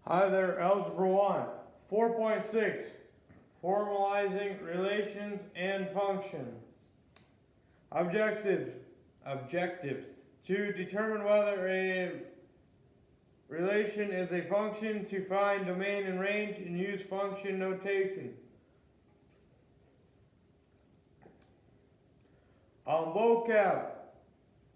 Hi there, Algebra 1. 4.6, Formalizing Relations and Functions. Objectives. To determine whether a relation is a function, to find domain and range, and use function notation. Vocab.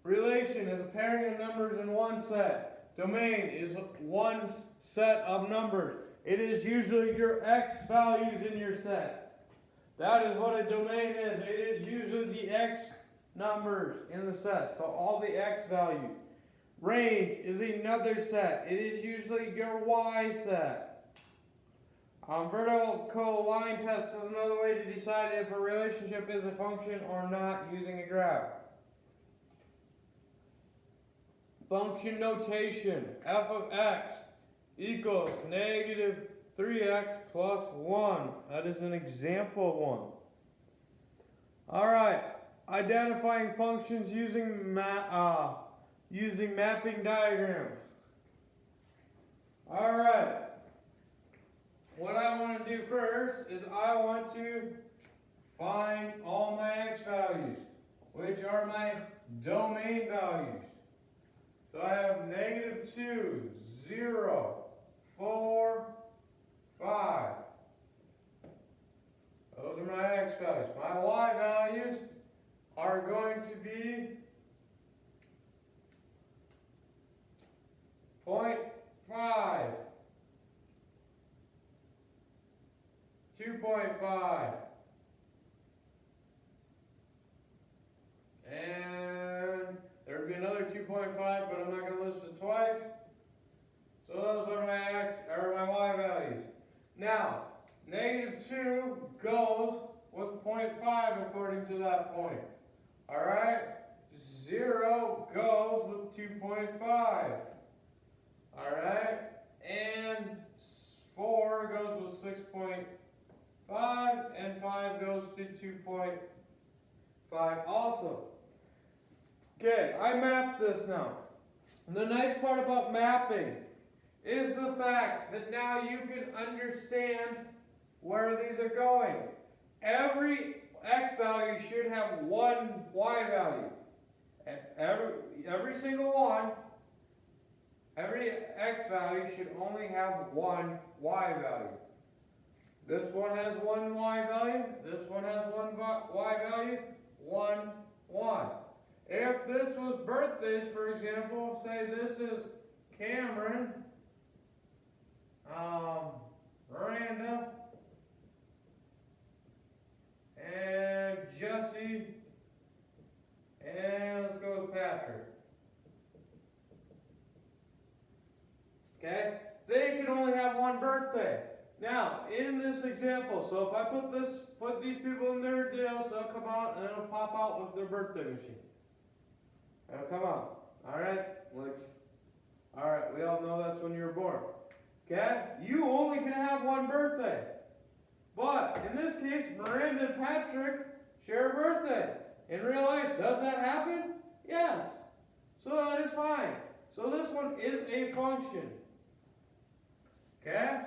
Relation is a pairing of numbers in one set. Domain is one set of numbers. It is usually your x values in your set. That is what a domain is. It is usually the x numbers in the set. So all the x values. Range is another set. It is usually your y set. Vertical line test is another way to decide if a relationship is a function or not using a graph. Function notation. F of x equals negative 3x plus 1. That is an example one. Alright, identifying functions using mapping diagrams. Alright, what I want to do first is I want to find all my x values, which are my domain values. So I have negative 2, 0, 4, 5. Those are my x values. My y values are going to be 0.5, 2.5, and there would be another 2.5, but I'm not going to list it twice. So those are my y values. Now, negative 2 goes with 0.5 according to that point. Alright? 0 goes with 2.5. Alright? And 4 goes with 6.5, and 5 goes to 2.5 also. Okay, I mapped this now. And the nice part about mapping is the fact that now you can understand where these are going. Every x value should have one y value. Every single one, every x value should only have one y value. This one has one y value, this one has one y value, 1, 1. If this was birthdays, for example, say this is Cameron, Miranda, and Jesse, and let's go with Patrick. Okay? They can only have one birthday. Now, in this example, so if I put these people in their deals, they'll come out and it'll pop out with their birthday machine. It'll come out. Alright? Alright, we all know that's when you were born. Okay? You only can have one birthday. But, in this case, Miranda and Patrick share a birthday. In real life, does that happen? Yes. So that is fine. So this one is a function. Okay?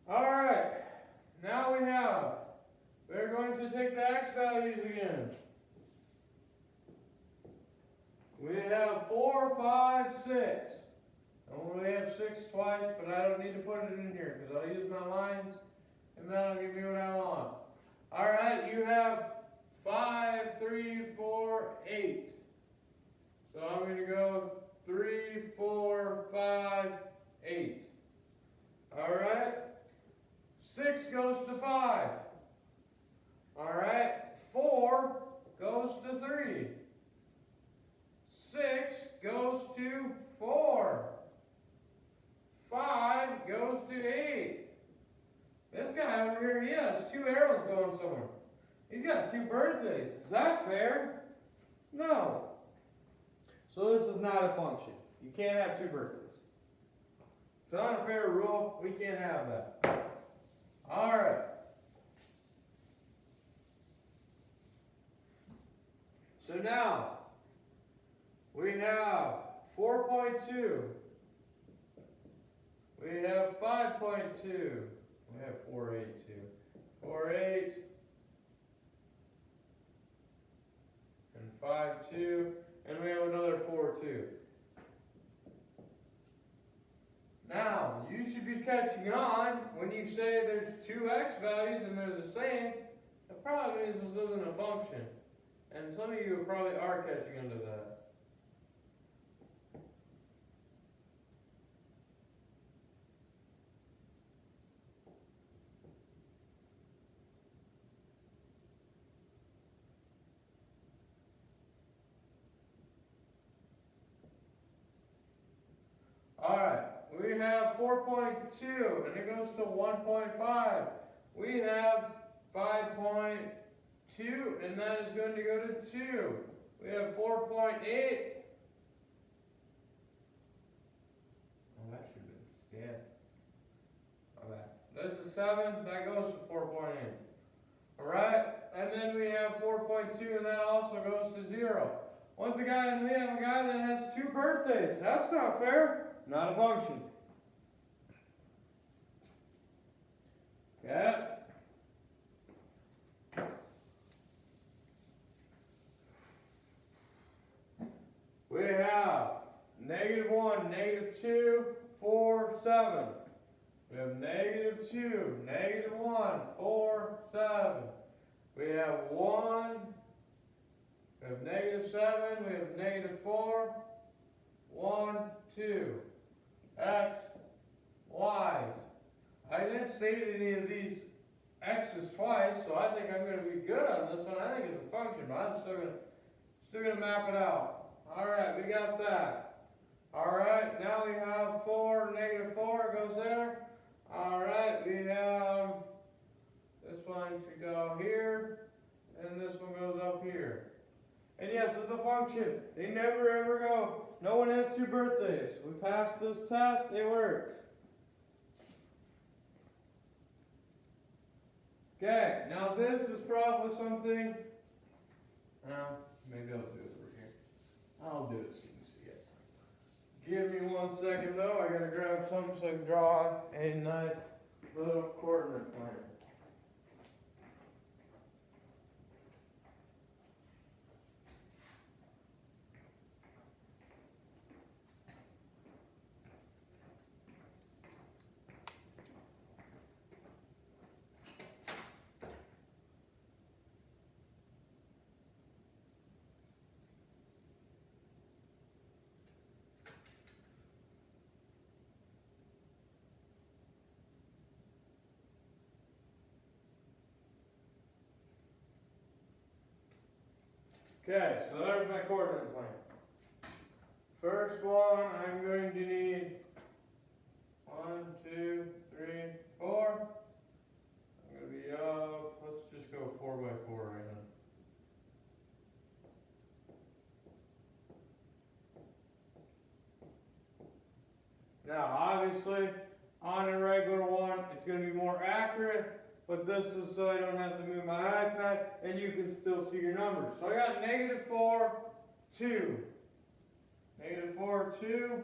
Alright. Now we're going to take the x values again. We have 4, 5, 6. And we have 6 twice, but I don't need to put it in here because I'll use my lines and that'll give me what I want. Alright, you have 5, 3, 4, 8. So I'm going to go 3, 4, 5, 8. Alright? 6 goes to 5. Alright? 4 goes to 3. 6 goes to 4. 5 goes to 8. This guy over here, he has 2 arrows going somewhere. He's got 2 birthdays. Is that fair? No. So this is not a function. You can't have 2 birthdays. It's not a fair rule. We can't have that. Alright. So now, We have 4.2. We have 5.2. We have 4.8 too. 4.8 and 5.2, and we have another 4.2. Now, you should be catching on when you say there's two x values and they're the same. The problem is this isn't a function. And some of you probably are catching on to that. Alright, we have 4.2 and it goes to 1.5. We have 5.2 and that is going to go to 2. We have 4.8. Oh, that should have been, yeah. Okay. This is 7, that goes to 4.8. Alright, and then we have 4.2 and that also goes to 0. Once again, we have a guy that has 2 birthdays. That's not fair. Not a function. Okay. We have -1, -2, 4, 7. We have -2, -1, 4, 7. We have 1. We have -7. We have -4. 1, 2. X, Y's. I didn't state any of these X's twice, so I think I'm going to be good on this one. I think it's a function, but I'm still gonna map it out. Alright, we got that. Alright, now we have 4, -4 goes there. Alright, we have, this one should go here, and this one goes up here. And yes, it's a function. They never ever go. No one has 2 birthdays. We passed this test, it worked. Okay, now this is probably something, maybe I'll do it over here. I'll do it so you can see it. Give me 1 second though, I gotta grab something so I can draw a nice little coordinate plan. Okay, so there's my coordinate plan. First one, I'm going to need 1, 2, 3, 4. I'm going to be up, let's just go 4 by 4 right now. Now, obviously, on a regular one, it's going to be more accurate. But this is so I don't have to move my iPad and you can still see your numbers. So I got -4, 2. -4, 2.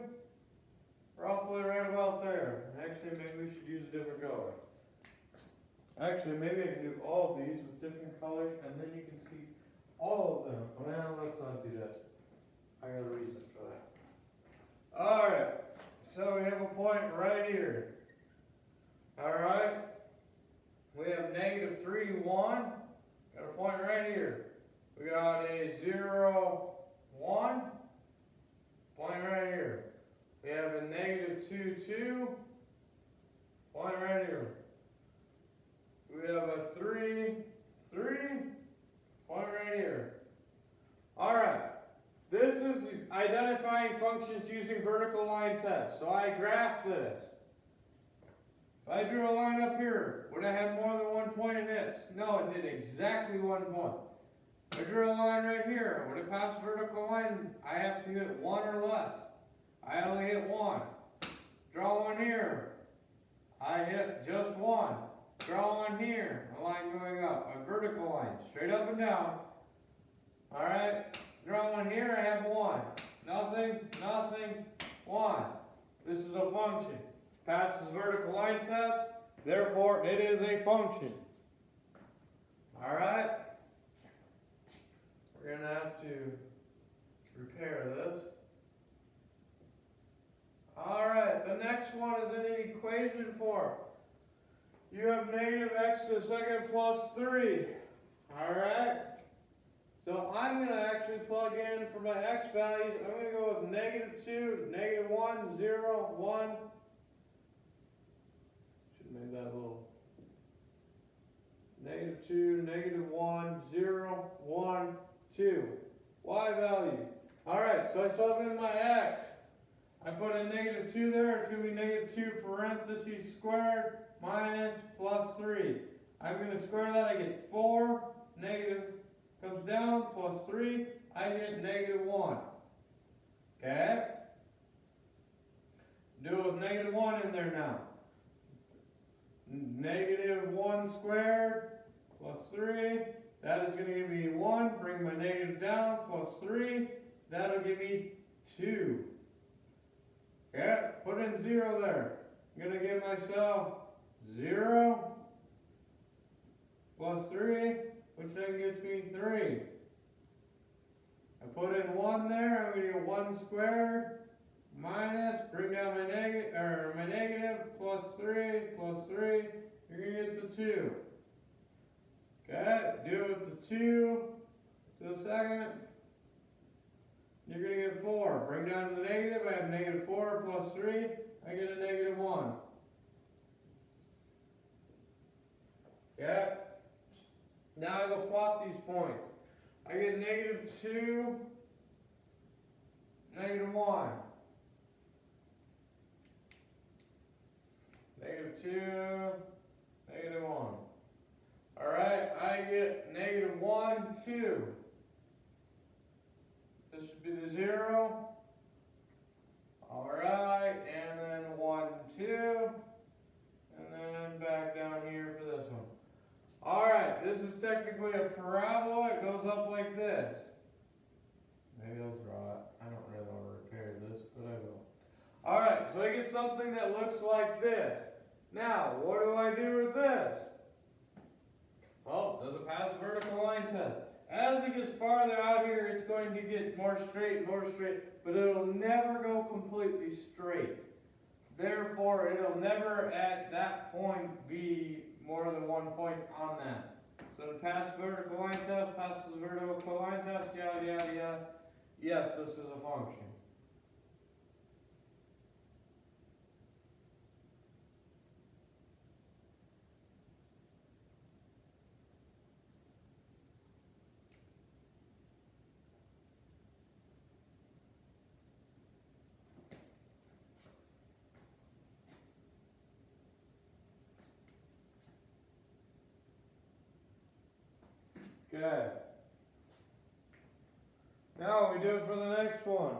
Roughly right about there. Actually, maybe we should use a different color. Actually, maybe I can do all of these with different colors and then you can see all of them. Well, let's not do that. I got a reason for that. Alright. So we have a point right here. Alright. We have -3, 1. Got a point right here. We got a 0, 1. Point right here. We have a -2, 2. Point right here. We have a 3, 3. Point right here. Alright. This is identifying functions using vertical line tests. So I graphed this. If I drew a line up here, would I have more than 1 point it hits? No, it hit exactly 1 point. If I drew a line right here, would it pass vertical line? I have to hit 1 or less. I only hit 1. Draw one here. I hit just 1. Draw one here, a line going up, a vertical line, straight up and down. Alright, draw one here, I have 1. nothing, nothing, 1. This is a function. Passes vertical line test, therefore it is a function. Alright? We're going to have to repair this. Alright, the next one is in an equation form. You have negative x to the second plus 3. Alright? So I'm going to actually plug in for my x values. I'm going to go with -2, -1, 0, 1. Should have made that a little. -2, -1, 0, 1, 2. Y value. Alright, so I sub in my x. I put a -2 there. It's going to be -2 parentheses squared minus plus 3. I'm going to square that. I get 4 negative comes down plus 3. I get -1. Okay? Do it with -1 in there now. -1 squared plus 3. That is going to give me 1. Bring my negative down plus 3. That'll give me 2. Okay? Put in 0 there. I'm going to give myself 0 plus 3, which then gets me 3. I put in 1 there. I'm going to get 1 squared minus, bring down my negative, plus 3, plus 3. You're going to get to 2. Okay? Do it with the 2 to the second. You're going to get 4. Bring down the negative. I have -4 plus 3. I get a -1. Okay? Now I go plot these points. I get -2, -1. -2, -1. Alright, I get -1, 2. This should be the 0. Alright, and then 1, 2. And then back down here for this one. Alright, this is technically a parabola. It goes up like this. Maybe I'll draw it. I don't really want to repair this, but I will. Alright, so I get something that looks like this. Now, what do I do with this? Well, does it pass the vertical line test? As it gets farther out here, it's going to get more straight, but it'll never go completely straight. Therefore, it'll never at that point be more than 1 point on that. So to pass vertical line test, passes the vertical line test, yada, yada, yada. Yes, this is a function. Okay. Now we do it for the next one.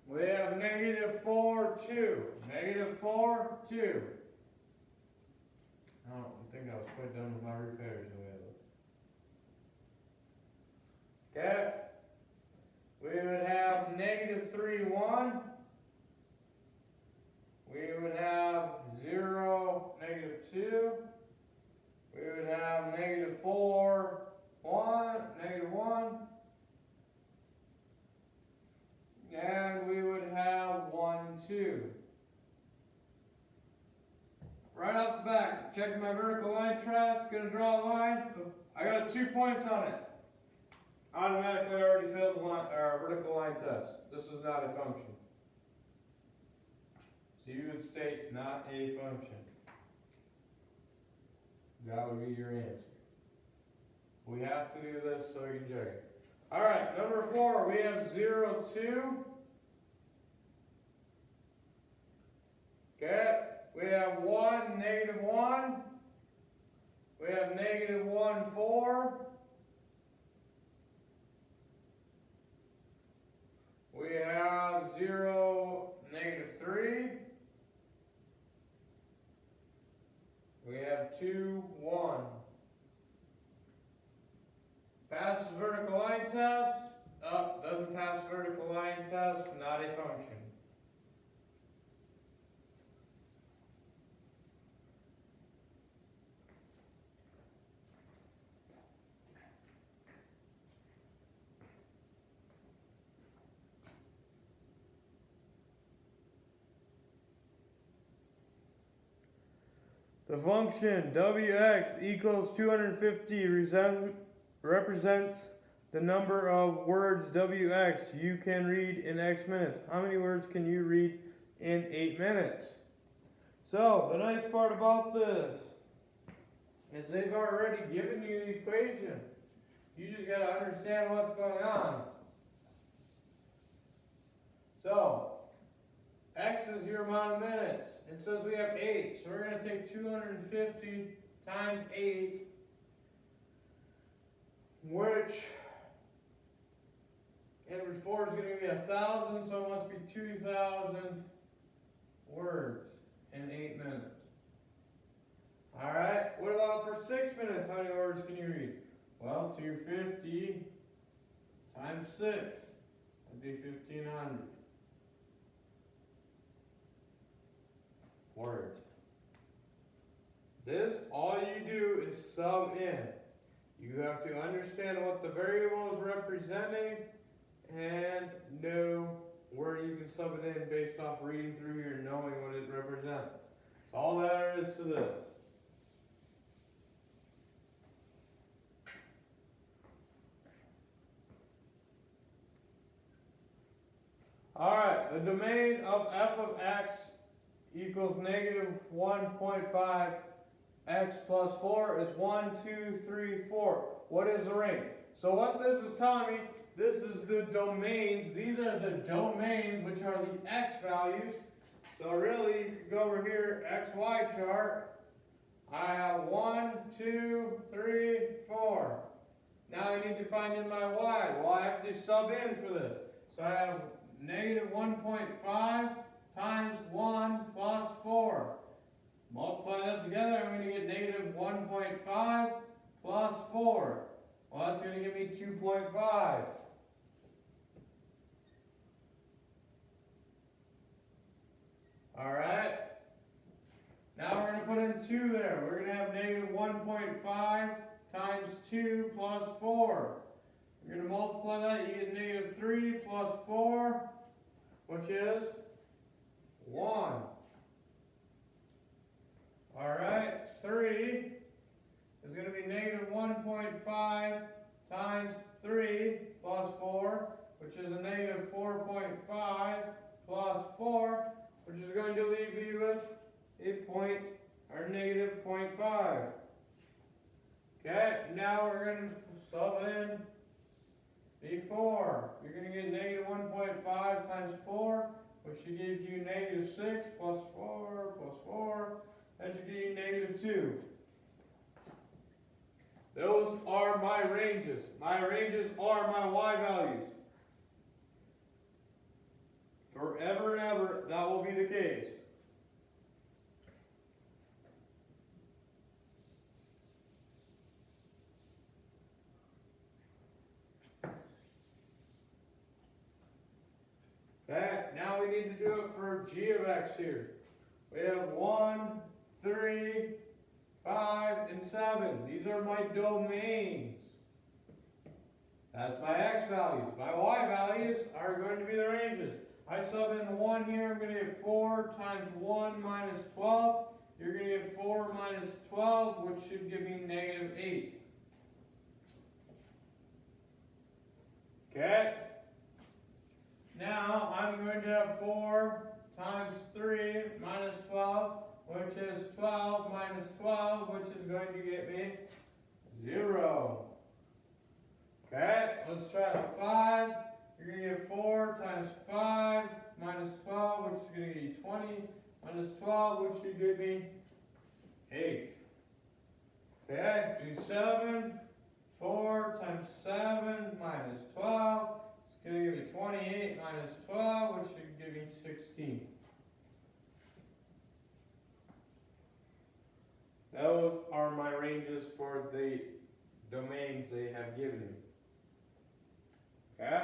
We have -4, 2. -4, 2. I don't think I was quite done with my repairs the way it looks. Okay. We would have -3, 1. We would have 0, -2. We would have -4, 1, -1. And we would have 1, 2. Right off the back, check my vertical line test, gonna draw a line. I got 2 points on it. Automatically already failed the line, vertical line test. This is not a function. So you would state not a function. That would be your answer. We have to do this so we can check it. Alright, number 4, we have 0, 2. Okay, we have 1, -1. We have -1, 4. We have 0, -3. We have 2, 1. Passes vertical line test. doesn't pass vertical line test, not a function. The function wx equals 250 represents the number of words wx you can read in x minutes. How many words can you read in 8 minutes? So, the nice part about this is they've already given you the equation. You just got to understand what's going on. So, x is your amount of minutes. It says we have 8, so we're going to take 250 times 8, which every 4 is going to be 1,000, so it must be 2,000 words in 8 minutes. Alright, what about for 6 minutes? How many words can you read? Well, 250 times 6, that'd be 1,500 words. This, all you do is sub in. You have to understand what the variable is representing and know where you can sub it in based off reading through here and knowing what it represents. That's all there is to this. Alright, the domain of f of x equals negative 1.5 x plus 4 is 1, 2, 3, 4. What is the range? So what this is telling me, this is the domains. These are the domains, which are the x values. So really, you could go over here, xy chart. I have 1, 2, 3, 4. Now I need to find in my y. Well, I have to sub in for this. So I have negative 1.5 times 1 plus 4. Multiply that together, I'm going to get negative 1.5 plus 4. Well, that's going to give me 2.5. Alright. Now we're going to put in 2 there. We're going to have negative 1.5 times 2 plus 4. You're going to multiply that, you get negative 3 plus 4, which is 1. Alright, 3 is going to be negative 1.5 times 3 plus 4, which is a negative 4.5 plus 4, which is going to leave you with a negative 0.5. Okay, now we're going to sub in the 4. You're going to get negative 1.5 times 4, which should give you negative 6 plus 4 plus 4. That should give you negative 2. Those are my ranges. My ranges are my y values. Forever and ever, that will be the case. Okay, now we need to do it for g of x here. We have 1, 3, 5, and 7. These are my domains. That's my x values. My y values are going to be the ranges. I sub in the 1 here, I'm going to get 4 times 1 minus 12. You're going to get 4 minus 12, which should give me negative 8. Okay? Now, I'm going to have 4 times 3 minus 12, which is 12 minus 12, which is going to get me 0. Okay, let's try the 5. You're going to get 4 times 5 minus 12, which is going to give you 20, minus 12, which should give me 8. Okay, do 7. 4 times 7 minus 12. It's going to give me 28 minus 12, which should give me 16. Those are my ranges for the domains they have given me. Okay?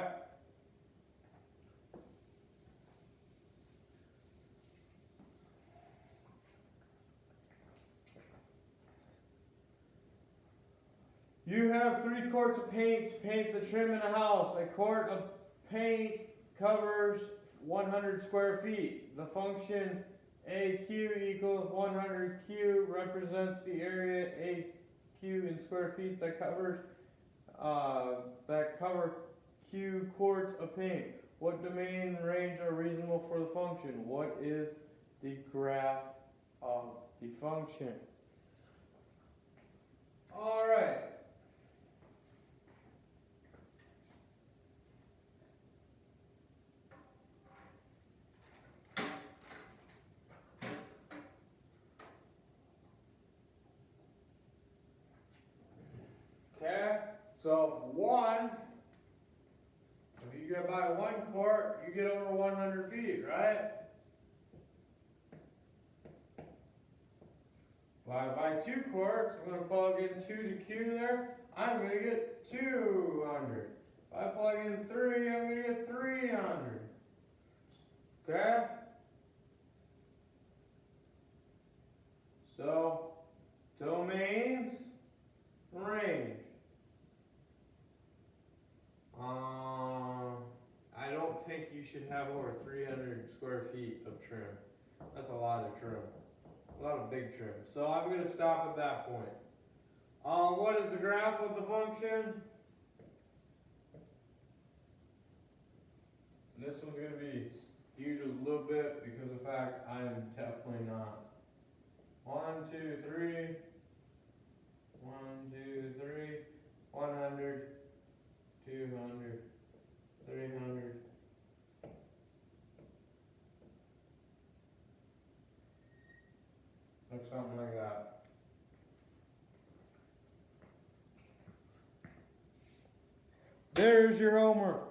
You have 3 quarts of paint to paint the trim in a house. A quart of paint covers 100 square feet. The function AQ equals 100 Q represents the area AQ in square feet that cover Q quarts of paint. What domain and range are reasonable for the function? What is the graph of the function? All right. Okay, so if you get by 1 quart, you get over 100 feet, right? If I buy 2 quarts, I'm going to plug in 2 to Q there, I'm going to get 200. If I plug in 3, I'm going to get 300. Okay? So, domains, range. I don't think you should have over 300 square feet of trim. That's a lot of trim. A lot of big trim. So I'm going to stop at that point. What is the graph of the function? And this one's going to be skewed a little bit because of the fact I am definitely not. 1, 2, 3. 1, 2, 3. 100. 200. 300. Like something like that. There's your homework.